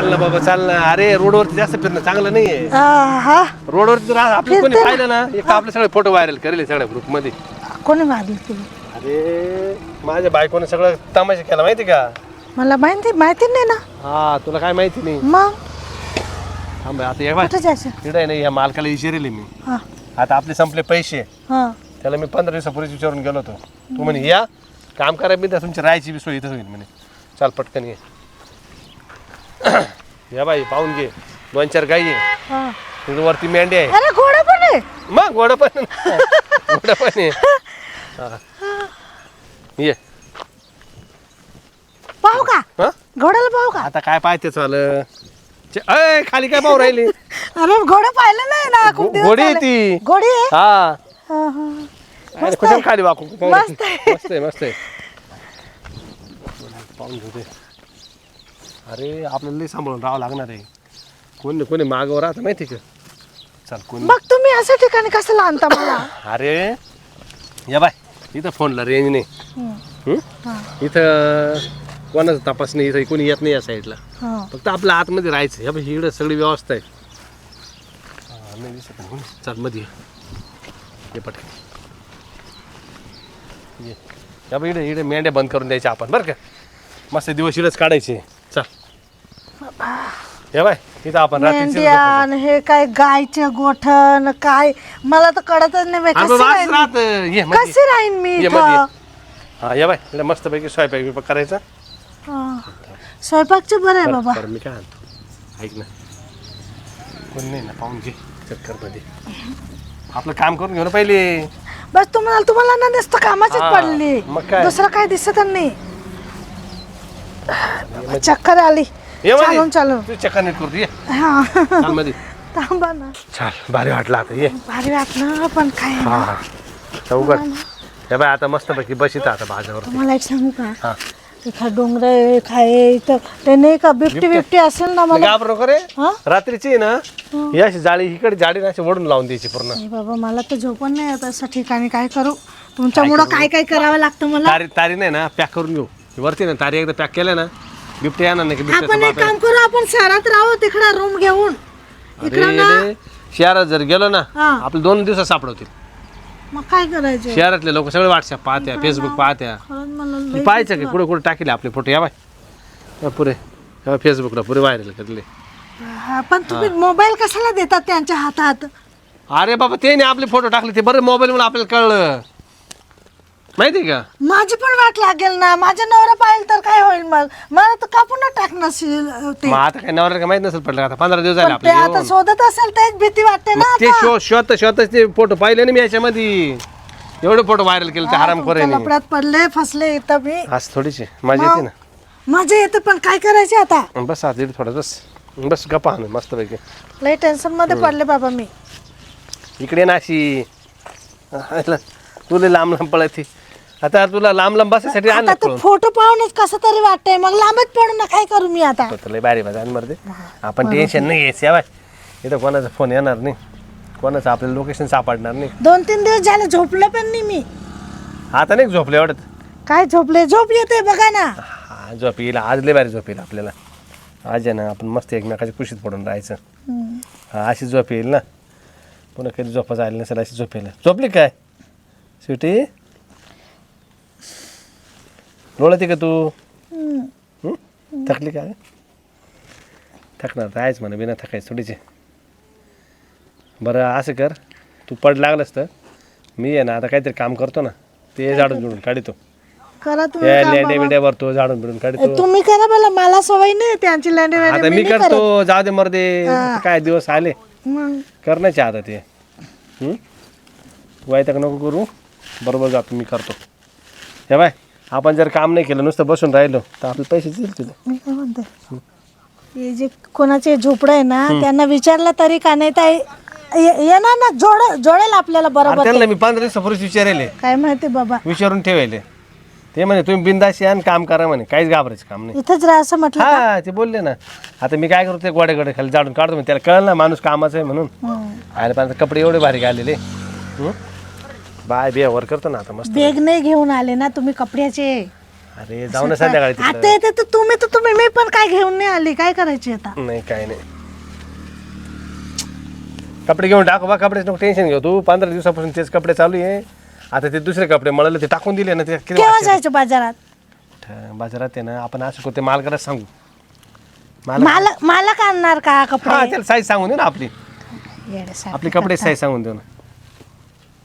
चाल ना बाबा चाल ना. अरे रोडवरती जास्त फिरणं चांगलं नाहीये. हा रोडवरती जर आपलं कोणी पाहिलं ना एक आपले सगळे फोटो व्हायरल करेल सगळ्या ग्रुप मध्ये. कोणी मारली तुला? अरे माझ्या बायकोने सगळं तमाशा केला माहिती का? मला माहिती नाही ना. हा तुला काय माहिती नाही. मग थांब आता ये बाय कुठं जायचं? तिकडे नाही या मालकाला विचारेल मी. हा आता आपले संपले पैसे. हा त्याला मी 15 दिवसापूर्वी विचारून गेलो होतो. तू म्हणे या काम करा मी तुमची राहायची बी सोय इथंच होईल म्हणे. चाल पटकन ये. या बाई पाहून घे 2-4 गाई आहे. हा. तिकडे वरती मेंढे आहे. अरे घोडा पण आहे. मग घोडा पण घोडा पण आहे. हा. ये पाहू का? हा घोड्याला पाहू का? आता काय पाहते चालं अय खाली काय पाहू राहिली? अरे घोडा पाहिलं नाही ना खूप दिवस घोडी आहे झाले. ती. घोडी आहे? हा हा, हा. अरे कुठे खाली वाकू मस्त आहे. मस्त आहे मस्त आहे. पाहून घेऊ दे. अरे आपल्याला लई सांभाळून राहावं लागणार आहे. कोणी कोणी मागावर राहतं माहिती का? चल कोणी मग तुम्ही अशा ठिकाणी कसं आणता मला? अरे या बाय इथं फोनला रेंज नाही. हं? हा, इथं कोणाचं तपास नाही. इथं कोणी येत नाही या साईडला. हा. फक्त आपल्या आतमध्ये राहायचं. या बाई इकडं सगळी व्यवस्था आहे. नाही दिसत नाही. चल मध्ये ये पटकन ये. या बाई इकडे इकडे मेंढ्या बंद करून द्यायच्या आपण बरं का. मस्त दिवस इकडेच काढायचे. चल या बाय इथं आपण मेंढ्या आणि हे काय गायचे गोठण काय मला तर कळतच नाही बाई. कशी राहीन? कशी राहीन मी इथं? हा या बाय इकडे मस्त पैकी स्वयंपाक करायचा. हा. स्वयंपाकचं बरं आहे बाबा. बरं मी काय आणतो ऐक ना कोण नाही ना पाहून घे चक्कर मध्ये आपलं काम करून घेऊ ना पहिले. बस तुम्हाला ना नुसतं कामाचीच हा, पडली. मग काय? दुसरं काय दिसत नाही. चक्कर आली ये मध्ये. चालून चालून. तू चक्कर नीट करतो ये हा चाल मध्ये. थांबा ना. छान भारी वाटलं आता ये. भारी वाटलं पण काय हा हा चौघड हे बाय आता मस्त पैकी बस इथं आता बाजावर. तुम्हाला एक सांगू का? हा इथं डोंगर आहे काय इथं ते नाही का बिबटी असेल ना मला. घाबरू नको रे. हा? रात्रीची आहे ना ही अशी जाळी इकडे जाडी ना अशी ओढून लावून द्यायची पूर्ण. नाही बाबा मला तर झोपण नाही येत असं ठिकाणी. काय करू तुमच्यामुळं काय काय करावं लागतं मला. तारी तारी नाही ना पॅक करून घेऊ. वरती ना तारी एकदा पॅक केल्या ना बिबटे येणार नाही की आपण एक काम करू आपण शहरात राहू तिकडे रूम घेऊन. अरे शहरात जर गेलो ना हा. आपलं 2 दिवसात सापडवतील. मग काय करायचं? शहरातले लोक सगळे व्हॉट्सअप पाहत्या फेसबुक पाहत्या. खरंच मला तू लई- पाहायचं की कुठे कुठे टाकले आपले फोटो या बाय पुरे फेसबुकला पुरे व्हायरल करले. हा, पण तुम्ही मोबाईल कशाला देतात त्यांच्या हातात? अरे बाबा ते नाही आपले फोटो टाकले ते बरं मोबाईल म्हणून आपल्याला कळलं माहिती का. माझी पण वाट लागेल ना. माझ्या नवरा पाहिलं तर काय होईल मग? मला तर कापून टाकणार ते. मग आता काय नवऱ्याला काय माहित नसेल पडलं आता 15 दिवस झाले ते आपले आता येऊन. शोधत असेल तेच भीती वाटते ना ते आता. शोधच ते फोटो पाहिले ना मी याच्यामध्ये एवडे फोटो व्हायरल केले ते हराम तुमच्या खोरे लफड्यात पडले फसले इथं मी. आज थोडीशी मजा येते ना. मजा येते पण काय करायचे आता? बस आज इकडे थोडं बस बस गप्पा हाणू मस्त पैकी. लय टेन्शन मध्ये पडले बाबा मी. इकडे नाशी तुला लांब लांब पळायची आता तुला लांब लांब बसायसाठी आता आणलं ते फोटो पाहूनच कसं तरी वाटतंय. मग लांबच पडू ना काय करू मी आता? लय भारी बाजार मरते आपण टेन्शन नाही घ्यायचं या बाय. इथं कोणाचा फोन येणार नाही कोणाचं आपल्याला लोकेशन सापडणार नाही. 2-3 दिवस झाले झोपलं पण नाही मी. आता नाही झोपलं एवढं. काय झोपले? झोप येते बघा ना. हा झोप येईल आज लय भारी झोप येईल आपल्याला. आज आहे ना आपण मस्त एकमेकाच्या कुशीत पडून राहायचं. हा अशी झोप येईल ना पुन्हा कधी झोपा जायला नसेल अशी झोप येईल. झोपली काय स्वीटी? लोळती का तू? थकली का? थकणार राहायच म्हणा बिना थकायचं थोडीचे. बरं असं कर तू पड लागलंस तर मी आहे ना आता काहीतरी काम करतो ना ते झाडून बिडून काढतो. करा तुम्ही लेंडे बिंड्या भरतो झाडून बिडून काढतो. तुम्ही करा मला. मला सवय नाही त्यांची लँडे आता मी करतो जाऊ दे मर्दे काय दिवस आले मग करण्याचे आता ते वाईटक नको करू. बरोबर जातो मी करतो. हे बाय आपण जर काम नाही केलं नुसतं बसून राहिलो तर आपले पैसे देईल तुला. मी काय म्हणते हे जे कोणाचे झोपडं आहे ना त्यांना विचारलं तरी का नाही तर येणार ना जोडेल आपल्याला बरोबर. त्यांना मी 15 दिवसापूर्वी विचारले काय माहिती बाबा. विचारून ठेवले ते म्हणे तुम्ही बिंदाशी आणि काम करा म्हणे काहीच घाबरायचं काम नाही. इथंच राहा असं म्हटलं. हा ते बोलले ना. आता मी काय करतो ते गोड्या खाली झाडून काढतो त्याला कळलं ना माणूस कामाचं आहे म्हणून. आले पण कपडे एवढे भारी घालेले बाय बिया वर करतो ना आता मस्त. बेग नाही घेऊन आले ना तुम्ही कपड्याचे. अरे जाऊ ना संध्याकाळी आता तिकडं. येते तर तुम्ही मी पण काय घेऊन नाही आली, काय करायची आता? नाही काय नाही, कपडे घेऊन टाकू बा. कपडे नको टेन्शन घेऊ तू. 15 दिवसापासून तेच कपडे चालू आहे. आता ते दुसरे कपडे मळले ते टाकून दिले ना, ते किती केव्हा वास जायचं बाजारात? येतो. बाजारात आहे ना, आपण असं करतो मालकाला सांगू. मला आणणार का हा कपडे? त्याला साईज सांगून दे ना आपली. येड्यासारखं आपले कपडे साईज सांगून देऊ ना.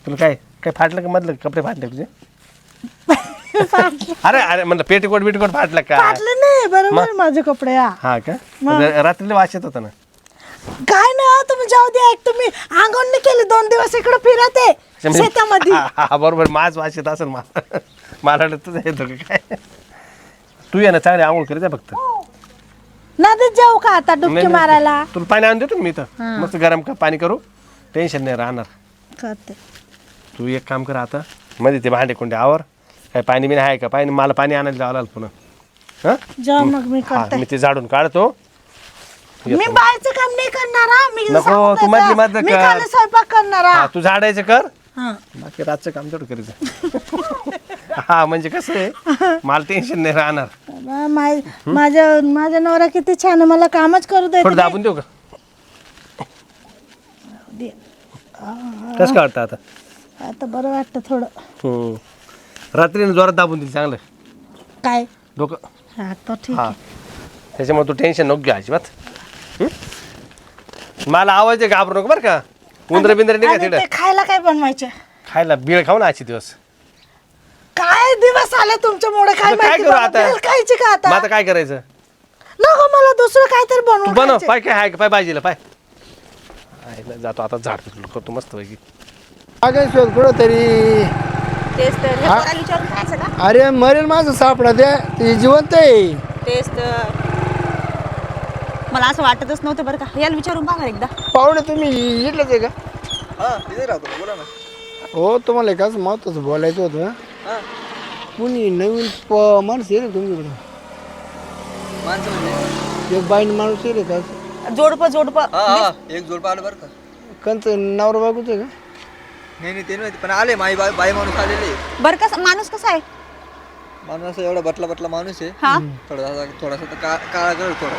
तुला काय काय फाटलं का मधलं कपडे फाटले तुझे? अरे अरे म्हणलं पेटीकोट बिटीकोट फाटलं का? फाटलं नाही, बरोबर माझे कपडे. हा का? रात्रीला वास येत होता ना. काय नाही, तुम्ही जाऊ द्या. एक तुम्ही अंगण नाही केले, 2 दिवस इकडे फिरते शेतामध्ये. हा बरोबर, माझ वास येत असेल मला. मला वाटलं तुझं येतो का काय. तू ये ना, चांगली आंघोळ करीत फक्त. नदीत जाऊ का आता डुबकी नाही, मारायला? तुला पाणी आणून देतो ना मी तर. मस्त गरम पाणी करू, टेन्शन नाही राहणार. करते. तू एक काम कर आता, मध्ये ते भांडे कोंडे आवर. काय पाणी बिणी आहे का? पाणी मला पाणी आणायला जावं लागलं पुन्हा. हा जाऊ मग मी हा, करते. मी ते झाडून काढतो. मी बाहेरचं काम नाही करणार हा. मी नको, सांगून तू देते. मधलं मी कर. खाली स्वयंपाक करणार हा. हा, तू झाडायचं कर, हा. बाकी रातचं काम तेवढं करायचं. हा म्हणजे कसं आहे, मला टेन्शन नाही राहणार. बाबा, माझा नवरा किती छान आहे, मला कामच करू देत थोडं दाबून देऊ का? नाही. कसं काय वाटतं आता? आता बरं वाटतं थोडं. रात्रीने जोरात दाबून दिली चांगलं काय? डोकं. हा तो ठीक हा आहे. त्याच्यामुळे तू टेन्शन नको घ्या अजिबात. मला आवाज आहे, घाबरू नको बरं का. उंदर बिंदर नाही का आणि तिकडे ते खायला काय बनवायचे? खायला बीळ खाऊ ना आजचे दिवस. काय दिवस आले तुमच्यामुळे, काय आता काय माहिती करू बाबा, आता? बेल खायची का मग आता? आता काय करायचं? नको, मला दुसरं काहीतरी तू बनवून बनव, खायचे. पाय काय आहे का? पाय भाजीला पाय. जातो आता झाड करतो मस्त पैकी. काय शोध कुठं तरी. तेच तर हे पोराला विचारून खायचं का? अरे मरेल माझं सापडा द्या, ते जिवंत आहे. तेच तर मला असं वाटतच नव्हतं बरं का. याला विचारून बघा एकदा. पाहुणे तुम्ही इथलंच आहे का? हा तिथे राहतो ना, बोला ना. हो, तुम्हाला एकाच महत्वाचं बोलायचं होतं. हा कुणी नवीन माणूस येईल तुमच्याकडे? माणसं म्हणजे एक बाईन माणूस येईल का? जोडप हा हा एक जोडपं आलं बरं का. कंचं नवरा बायकोच आहे का? नाही ते नव्हते, पण आले बाई माणूस आलेले. बरं कसा माणूस कसा आहे? माणूस असं एवढा बटला माणूस आहे. हा थोडासा काळा कलर थोडा.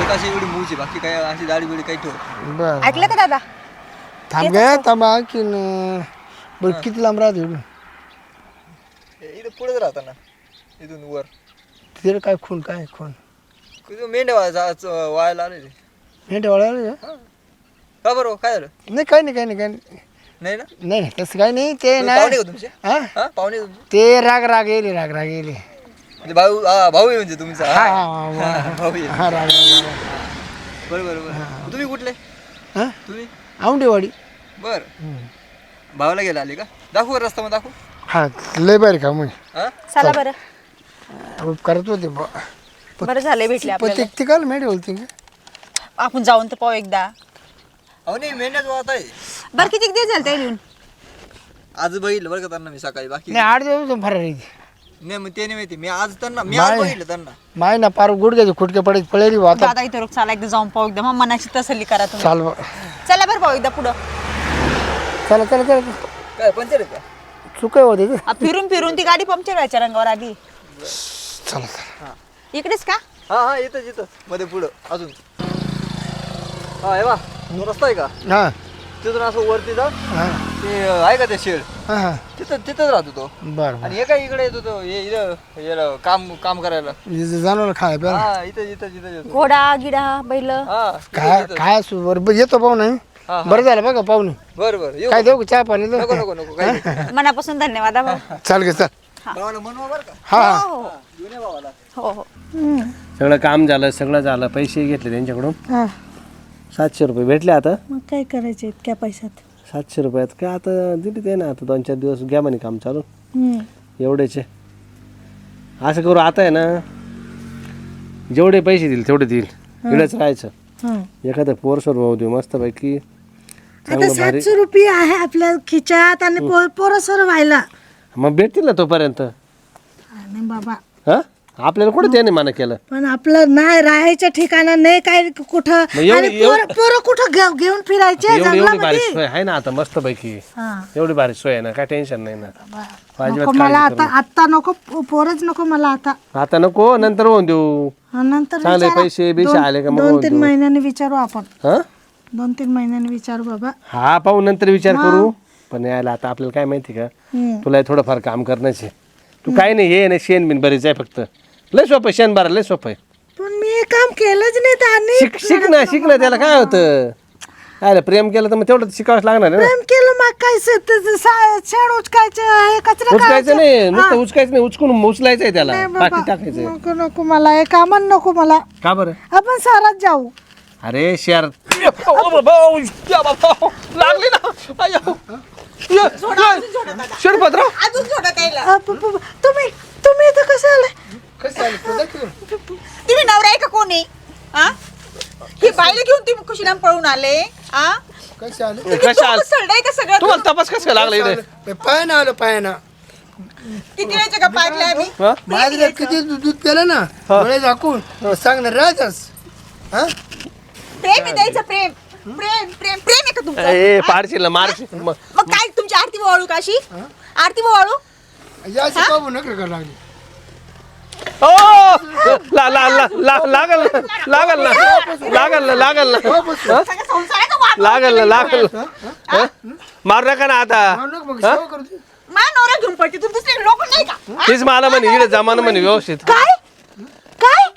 एक अशी एवढी मूची, बाकी काय अशी दाढी बिडी काही ठेवत. बरं ऐकलं का दादा? थांब गे, थांब आणखीन. बरं किती लांब राहते एवढं? इथं पुढेच राहता ना, इथून वर. तिथे काय खून काय खून? इथून मेंढ्या वायाला आले. नाही ठेवला का बरोबर काय झालं? नाही, काही नाही, काही नाही, काही नाही. नाही ना, नाही नाही, तसं काही नाही. ते पाहुणे नाही का तुमचे? हा, हा पाहुणे तुमचे ते राग येईल, राग येईल. म्हणजे भाऊ भाऊ आहे म्हणजे तुमचा. हा हा हा हा, भाऊ आहे. हा राग बरोबर बरोबर. तुम्ही कुठले? हा, तुम्ही औंढेवाडी. बर भावाला गेला आले का? दाखवू का रस्ता मग दाखवू? हा, लय बारी का मग हा चला बरं. करत होते बरं झालंय भेटले आपल्याला. ती काल मेडी बोलते का? आपण जाऊन तर पाहू एकदा. अहो नाही, मेंढ्याच वाहत आहे. बरं किती दिवस झाले ते लिहून? आज बघितलं बरं का त्यांना मी सकाळी. बाकी नाही, 8 दिवस फरारी. नाही मग ते नाही माहिती. मी आज बघितलं त्यांना. माय ना पार गुडघ्याचे खुटके पडे पळेली आता. दादा इथं रोग चला एकदा जाऊन पाहू एकदा. मग मनाची तसल्ली करा तुम्ही. चाल चला बरं पाहू एकदा पुढं. चला चला चला. काय पंचर आहे का? चुक होते ते. फिरून फिरून ती गाडी पंक्चर व्हायच्या रंगावर आली. चला चला. इकडेच का? हा हा येतं मध्ये पुढं अजून. हा हे बा, तो रस्ता आहे का? हा तिथून असं वरती जा. हा ते आहे का ते शेड? हा हा, तिथंच राहतो तो. बरं आणि हे काय इकडे येतो तो, हे इथं काम करायला. बरं. जाणार खाय प्या. हा इथं येतो. घोडा गिडा बैल. हा काय काय बरं येतो पाहुणे. हा. बरं झालं बघा पाहुणे. बरं येऊ. काय देऊ का चहा पाणी? नको नको नको काही नाही. मनापासून धन्यवाद हा भाऊ. चाल गे चल. भावाला म्हणवा बरं का. हा हा हो घेऊन ये भावाला. हो हो. सगळं काम झालं, सगळं झालं. पैसे घेतले त्यांच्याकडून. हा, 700 रुपये भेटले आता. मग काय करायचे इतक्या पैशात? 700 रुपयात काय आता दिली ते ना. आता 2-4 दिवस घ्या म्हणे काम चालू. एवढेचे असं करू आता आहे ना, जेवढे पैसे देईल तेवढे देईल. इकडेच राहायचं. एखादं पोरसोर भाऊ देऊ मस्तपैकी. आता 700 रुपये आहे आपल्या खिच्यात आणि पोरं सोरं व्हायला. मग भेटतील ना तोपर्यंत. नाही बाबा, हा आपल्याला कुठे त्याने माना केलं. पण आपलं नाही राहायचं ठिकाणं नाही काय कुठं मग एवढी- आणि पोरं कुठं घेऊन फिरायचे एवढी बारीक जंगलामध्ये. सोय आहे ना आता मस्त पैकी. हा. एवढी बारीक सोय आहे ना, काय टेन्शन नाही ना. अजिबात नको मला काळजी आता आत्ता नको पोरच नको मला आता करू. आता नको, नंतर होऊन देऊ. नंतर चांगले विचारा. पैसे बिशे आले का मग 2-3 महिन्यांनी विचारू आपण. हा 2-3 महिन्यांनी विचारू बाबा. हा पाहू, नंतर विचार करू. पण यायला आता आपल्याला काय माहिती का, तुला हे थोडंफार काम करणंच आहे. तू काय नाही, हे नाही शेण बिन बरीच आहे फक्त. लय सोपं आहे, शेण भरा लय सोपं आहे. पण मी हे काम केलंच नाही त्यांनी. शिक ना त्याला काय होतं. आयला प्रेम केलं तर मग तेवढं शिकावंच लागणार आहे ना. प्रेम केलं मग काय शेण उचकायचं हे कचरा उचकायचं नाही, नुसतं उचकायचं नाही, उचकून उचलायचं आहे त्याला, नाही पाठी बाबा, टाकायचं. नको नको मला हे कामच नको मला. का बरं. आपण सारात जाऊ. अरे शेर लागली ना. शिरपतराव अजून सोडा त्याला. तुम्ही इथं कसं आले. तुम्ही नवरा आहे का कोणी? हे बाईला घेऊन तुम्ही कुशीला पळून आले? कसे आले तुम्ही कशा आल- डोकं सरडंय का सगळं? तुम्हाला तपास कसं काय लागला इथे. पायानं आलो पायानं. किती वेळेचे का पाहिजे आम्ही? हा? माझ्या किती दूध पेलं ना डोळे झाकून सांगणार राहतच. हा प्रेम आहे द्यायचं, प्रेम प्रेम प्रेम प्रेम आहे का तुमचं? ए पारशील ना मारशील मग. मग काय तुमची आरती वाळू का अशी? आरती वाळू? याची बाबू नकर का लागली. ओ लागल ना लागल ना लागल ना लागल ना सगळं संसाराचं वाटोळं लागल ना केलं लागल तुम्ही. ना. मारू नका ना आता. मग सेवा करू दे. माझा नवरा घेऊन पडते, तुम्ही दुसरे लोक नाही का? तीच मला म्हणे इकडे जमाना म्हणे व्यवस्थित. काय काय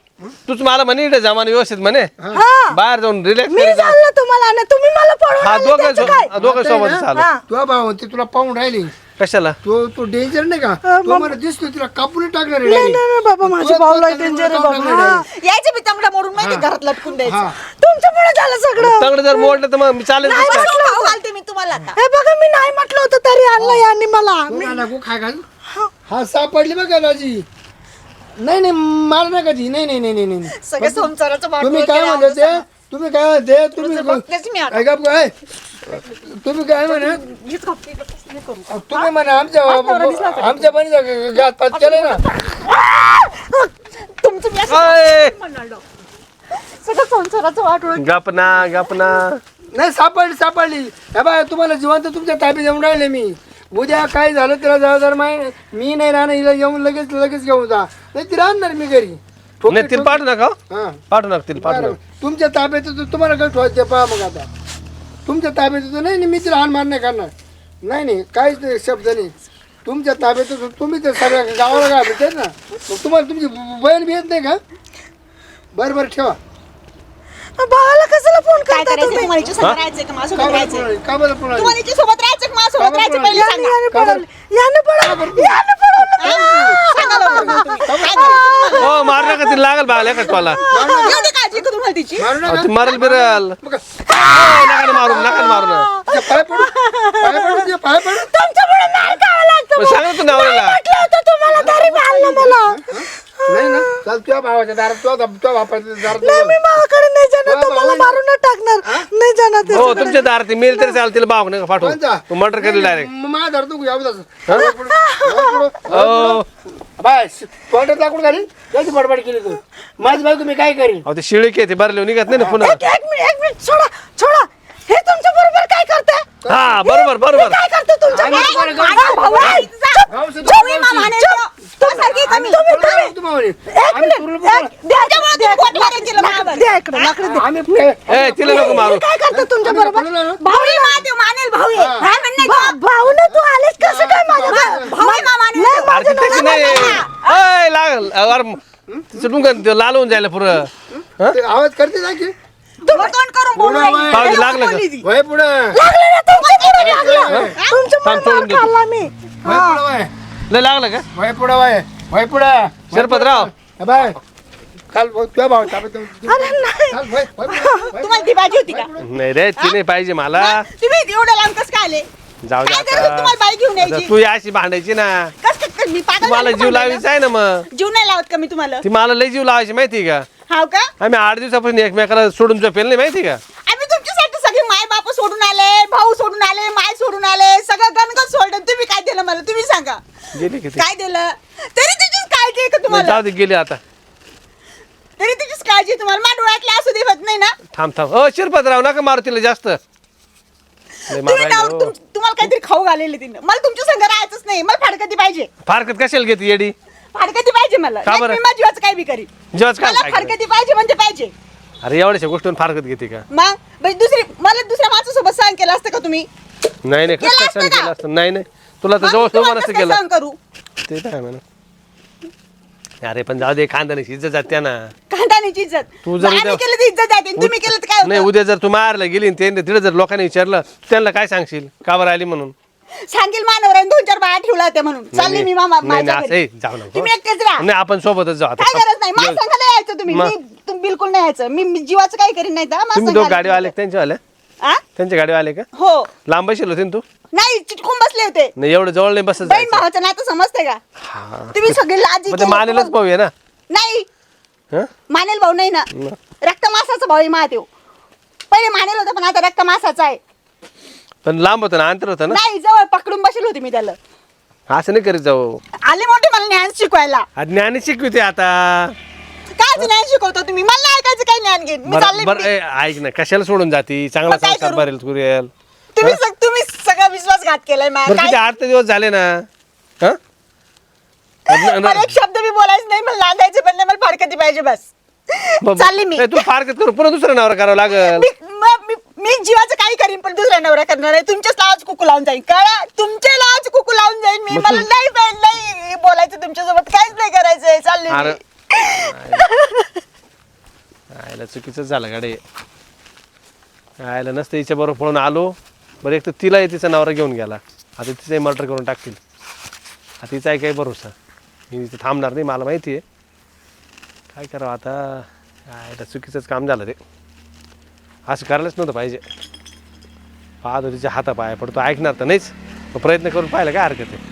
तूच मला म्हणे इकडे जमाना व्यवस्थित म्हणे. हा बाहेर जाऊन रिलॅक्स मी झालं तुम्हाला आणि तुम्ही मला पळवून हा आणलं, त्याचं काय? दोघं सोबत चालू. हा. तुझा भाऊ ते तुला पाहून राहिली. कशाला. तो डेंजर नाही का. तो मला दिसतो तिला कापून टाकणार आहे नाही direct. नाही नाही बाबा माझ्या भाऊला डेंजर आहे बाबा. हा. यायचं मी तांबडा मोडून माहिती घरात लटकून द्यायचं. तुमच्या पुढे झालं सगळं. तंगड जर मोडलं तर मग मी चालेल नाही कसं काय? म्हटलं भाऊ होतं. घालते मी तुम्हाला आता. हे बघा मी नाही म्हटलं होतं तरी आणलं यांनी मला. तू नको खाय घाल. हा सापडली बघ दाजी. नाही नाही मला नका ती. नाही नाही नाही नाही नाही. सगळं संसाराचं वाटोळं तुम्ही काय केलं म्हणते आमचं ते तुम्ही काय म्हणते तुम्ही तुझं बघतेच मी आता. ऐका काय तुम्ही काय म्हणा तुम्ही म्हणा आमच्या बहिणीचा घातपात केलं ना. तुमचं मी असं अय, म्हणालो. सगळं संसाराचं वाटोळं. गपना नाही सापडली हे बा तुम्हाला जिवंत तुमच्या ताब्यात येऊन राहिले मी. उद्या काय झालं तिला जबाबदार मी नाही राहणार. हिला येऊन लगेच घेऊन जा. नाही ती राहणार मी घरी. नाही तिला पाठवू नका हो. हा पाठवू नका तिला पाठवू नका. तुमच्या ताब्यात येतो तुम्हाला काय ठेवायचं पहा मग आता. तुमच्या ताब्यात येतो नाही मी तिला हान मार नाही करणार. नाही काहीच नाही शब्द नाही. तुमच्या ताब्यात येतो तुम्ही तर सगळ्या गावाला घालते ना. मग तुम्हाला तुमची बहीण बी येत नाही का. बरं ठेवा. भावाला कशाला फोन काय करता करायचं तुम्ही? तुम्हाला हिच्यासोबत राहायचंय का माझ्यासोबत राहायचंय? का बरं पुन्हा तुम्हाला हिच्यासोबत राहायचं का माझ्यासोबत राहायचं पहिले याने सांगा. पळवलं. याने पळवलं. सांगा लवकर तुम्ही. काय करायचं? हो मारू नका तिला लागल बा लेखा कॉला. एवढी काळजी का तुम्हाला तिची? मारू नका. ती मरल बिरल. नका मारू ना. पाय पडू पाय पडू. तुमच्या पुढे नाही खावं लागतं. मग सांग ना तू नवऱ्याला. म्हटलं होतं तुम्हाला तरी आणलं मला. नाही ना चाल तुझ्या भावाच्या दारात तुझ्या बापाच्या दारात नाही मी भावाकडे नाही जाणार. तुम्हाला मारून टाकणार. नाही जाणार ते. हो तुमच्या दार ती मेल तरी चालेल. तिला भाव नका पाठवू. कोणता? तू मर्डर केली डायरेक्ट. माझ्या दारात तू यावं हो बाय तोंडात लाकूड घाली त्याची बडबड केली तू. माझी बायको मी काय करीन. अहो ते शिळी की ते भरले निघत नाही ना पुन्हा. एक मिनिट सोडा. हे तुमच्या बरोबर काय करते? हा बरोबर काय करते तुमच्या आम्ही बरोबर? माझा भाऊ आहे. गाव सुद्धा तुम्ही मामाने तुझ्यासारखी कमी. एक मिनिट. त्याच्यामुळे तुम्ही कोट मारायला केलं माझ्यावर. द्या इकडे लाकडं द्या. आम्ही ए तिला नको मारू. काय करते तुमच्या बरोबर? भाऊ महादेव मानेल भाऊ आहे. काय म्हणणं भाऊने तू आलेच कसं काय माझ्या भाऊ आहे मामाने. नाही, अरे माझं ती तशी नाही. अय लागल अरे तिचं डुंगण ते लाल होऊन जायला पुरं. आवाज करते ना की तुम्ही तोंड करून बोलू राहिली. पावली लागलं का? वय पुढे लागलं ना तुमच्या पुढे लागलं. तुमच्या थांब, पुढे सोडून मार खाल्ला मी. वय पुढे वय लय लागलं का वय पुढे वय पुढे शिरपतराव. बाय काल तुझ्या भाव ताब्यात अरे नाही. चाल वय पुढे तुम्हाला ती भाजी होती का? नाही रे ती नाही पाहिजे मला. तुम्ही एवढ्या लांब कसं काय आले? जाऊ दे काय गरज होती तुम्हाला बाई घेऊन आता यायची? तू अशी भांडायची ना. कसं मी पागल मला झाले जीव तुम्हाला? लावायचा आहे ना मग. जीव नाही लावत का मी तुम्हाला? ती मला लय जीव लावायची माहिती का. हाव का? आम्ही 8 दिवसापासून एकमेकाला सोडून झोपेल नाही माहिती का. आम्ही तुमच्यासाठी सगळे माय बाप सोडून आले, भाऊ सोडून आले, माय सोडून आले, सगळं गणगत सोडलं. तुम्ही काय दिलं मला? तुम्ही सांगा. गेली किती काय दिलं? तरी तुझीच काळजी आहे का तुम्हाला जाऊ दे गेली आता. तरी तिचीच काळजी आहे तुम्हाला माझ्या डोळ्यातले असू देत नाही ना थांब शिरपतराव नका मारू तिला जास्त. लय तुम्ही मारायला, हो. तुम्हाला काहीतरी खाऊ घालेले तिने मला तुमच्या संग राहायचंच नाही मला फाडकती पाहिजे फारकत कशाला घेते येडी? फाडकती पाहिजे मला का बरं? नाही, मी माझ्या जीवाचं काय बी करीन जीवाचं काय मला काय करेल? फाडकती पाहिजे म्हणजे पाहिजे अरे एवढ्याशा गोष्टीवर फारकत घेते का? मग बाई मला दुसऱ्या माणसासोबत सहन केलं असतं का तुम्ही नाही केलं कसं असतं सहन का? केलं असतं? नाही तुला तर मग जवळ तुम्हाला नसतं कसं काय केलं. सहन करू ते तर आहे म्हणा. अरे पण जाऊ दे खानदानीची इज्जत जाते ना. खानदानीची इज्जत तू जर आम्ही उद्या- केलं तर इज्जत जाते तुम्ही केलं तर काय नाही होतं? उद्या जर तू मारला गेली न ते तिथे जर लोकांनी विचारलं त्यांना काय सांगशील का बरं आली म्हणून? सांगेल मानवराने 2-4 बाया ठेवला होत्या म्हणून चालली मी मामा नाही माझ्या असं घरी. जाऊ नको. तुम्ही एकटेच राहा नाही आपण सोबतच जाऊ आता. काय गरज नाही माझ्या संघाला यायचं तुम्ही मग? तुम्ही बिलकुल नाही यायचं मी जीवाचं काही करीन नाही तर माझ्या तुम्ही दोघ संघाला गाडी आले त्यांच्या आले आ? त्यांच्या गाडी आले का? हो लांब बसेल होते ना तू? नाही चिटकून बसले होते नाही एवढं जवळ नाही बसत बहीण भावाचं नातं समजते का हा. तुम्ही सगळे लाजी मग ते केली. मानेलच भाऊ आहे ना. नाही हं? मानेल भाऊ नाही ना मग? रक्त मासाचा भाऊ आहे महादेव पहिले मानेल होता पण आता रक्त मासाचा आहे पण लांब होतं ना अंतर होतं ना. नाही जवळ पकडून बसेल होते मी त्याला असं नाही करीत जाऊ. आले मोठे मला ज्ञान शिकवायला ज्ञानी शिकविते आता. काय ज्ञान शिकवतो तुम्ही मला नाही ऐकायचं काय ज्ञान घेईन मी चालले बरं ऐक ना कशाला सोडून जाती चांगला मग काय संसार करू? भरेल कुरेल. तुम्ही सगळा विश्वासघात केलाय बरं किती 8 दिवस झाले ना. हं? मला एक शब्द बी बोलायचं नाही मला नांदायचं पण नाही मला फाडकती पाहिजे बस चालली मी नाही, तू फारकत करू पुन्हा दुसरा नवरा करावं लागल. मी जीवाचं काही करीन पण दुसऱ्या नवरा करणार आहे तुमच्याच लावाच कुकू लावून जाईन कळा तुमच्या लावाच कुकू लावून जाईन मी मग मला नाही बोलायचं तुमच्यासोबत काहीच नाही करायचंय चालले मी. अरे आयला चुकीचं झालं गाडे. आयला नसतं हिच्या बरोबर पळून आलो. बरं एक तर तिलाही तिचा नवरा घेऊन गेला आता तिचाही मर्डर करून टाकतील. आता तिचाही काही भरोसा मी तिथं थांबणार नाही मला माहिती आहे. काय करावं आता आयला चुकीचंच काम झालं रे. असं करायलाच नव्हतं पाहिजे. पाहतो तिच्या हातापाया पडतो ऐकणार तर नाहीच प्रयत्न करून पाहिलं काय हरकत आहे.